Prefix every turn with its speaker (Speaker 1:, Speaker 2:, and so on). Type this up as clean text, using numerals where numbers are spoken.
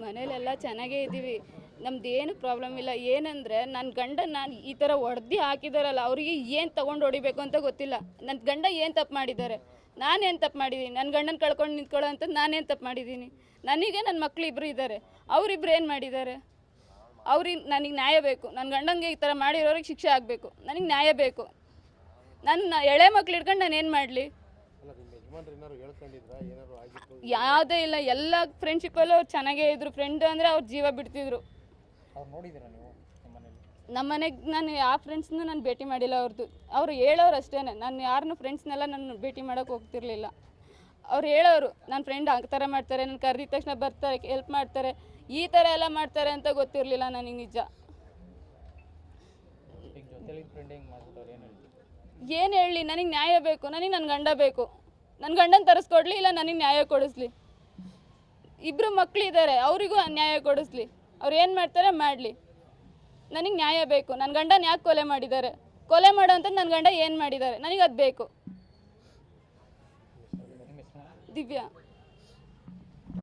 Speaker 1: ಮನೇಲೆಲ್ಲ ಚೆನ್ನಾಗೇ ಇದ್ದೀವಿ, ನಮ್ದೇನು ಪ್ರಾಬ್ಲಮ್ ಇಲ್ಲ. ಏನಂದರೆ ನನ್ನ ಗಂಡ ನಾನು ಈ ಥರ ಹೊಡೆದು ಹಾಕಿದಾರಲ್ಲ, ಅವರಿಗೆ ಏನು ತೊಗೊಂಡು ಹೊಡಿಬೇಕು ಅಂತ ಗೊತ್ತಿಲ್ಲ. ನನ್ನ ಗಂಡ ಏನು ತಪ್ಪು ಮಾಡಿದ್ದಾರೆ, ನಾನೇನು ತಪ್ಪು ಮಾಡಿದ್ದೀನಿ? ನನ್ನ ಗಂಡನ ಕಳ್ಕೊಂಡು ನಿಂತ್ಕೊಳ್ಳೋ ಅಂಥದ್ದು ನಾನೇನು ತಪ್ಪು ಮಾಡಿದ್ದೀನಿ? ನನಗೆ ನನ್ನ ಮಕ್ಕಳು ಇಬ್ಬರು ಇದ್ದಾರೆ, ಅವರಿಬ್ರು ಏನು ಮಾಡಿದ್ದಾರೆ? ಅವ್ರಿಗೆ ನನಗೆ ನ್ಯಾಯ ಬೇಕು. ನನ್ನ ಗಂಡಂಗೆ ಈ ಥರ ಮಾಡಿರೋರಿಗೆ ಶಿಕ್ಷೆ ಆಗಬೇಕು, ನನಗೆ ನ್ಯಾಯ ಬೇಕು. ನನ್ನ ಎಳೆ ಮಕ್ಳು ಹಿಡ್ಕೊಂಡು ನಾನು ಏನು ಮಾಡಲಿ? ಯಾವುದೇ ಇಲ್ಲ, ಎಲ್ಲ ಫ್ರೆಂಡ್ಶಿಪ್ಪಲ್ಲೂ ಅವ್ರು ಚೆನ್ನಾಗೇ ಇದ್ದರು. ಫ್ರೆಂಡ್ ಅಂದರೆ ಅವ್ರು ಜೀವ ಬಿಡ್ತಿದ್ರು. ನಮ್ಮ ಮನೆಗೆ ನಾನು ಯಾವ ಫ್ರೆಂಡ್ಸ್ನೂ ನಾನು ಭೇಟಿ ಮಾಡಿಲ್ಲ ಅವ್ರದ್ದು. ಅವ್ರು ಹೇಳೋರು ಅಷ್ಟೇ, ನಾನು ಯಾರನ್ನೂ ಫ್ರೆಂಡ್ಸ್ನೆಲ್ಲ ನಾನು ಭೇಟಿ ಮಾಡೋಕ್ಕೆ ಹೋಗ್ತಿರ್ಲಿಲ್ಲ. ಅವ್ರು ಹೇಳೋರು ನನ್ನ ಫ್ರೆಂಡ್ ಆ ಥರ ಮಾಡ್ತಾರೆ, ನಾನು ಕರೆದಿದ ತಕ್ಷಣ ಬರ್ತಾರೆ, ಹೆಲ್ಪ್ ಮಾಡ್ತಾರೆ, ಈ ಥರ ಎಲ್ಲ ಮಾಡ್ತಾರೆ ಅಂತ ಗೊತ್ತಿರಲಿಲ್ಲ ನನಗೆ. ನಿಜ ಏನು ಹೇಳಲಿ? ನನಗೆ ನ್ಯಾಯ ಬೇಕು, ನನಗೆ ನನ್ನ ಗಂಡ ಬೇಕು. ನನ್ನ ಗಂಡನ ತರಿಸ್ಕೊಡ್ಲಿ, ಇಲ್ಲ ನನಗೆ ನ್ಯಾಯ ಕೊಡಿಸ್ಲಿ. ಇಬ್ಬರು ಮಕ್ಕಳಿದ್ದಾರೆ, ಅವರಿಗೂ ನ್ಯಾಯ ಕೊಡಿಸ್ಲಿ. ಅವ್ರು ಏನು ಮಾಡ್ತಾರೆ ಮಾಡಲಿ, ನನಗೆ ನ್ಯಾಯ ಬೇಕು. ನನ್ನ ಗಂಡನ ಯಾಕೆ ಕೊಲೆ ಮಾಡಿದ್ದಾರೆ? ಕೊಲೆ ಮಾಡೋ ಅಂತ ನನ್ನ ಗಂಡ ಏನು ಮಾಡಿದ್ದಾರೆ? ನನಗೆ ಅದು ಬೇಕು. ದಿವ್ಯಾ.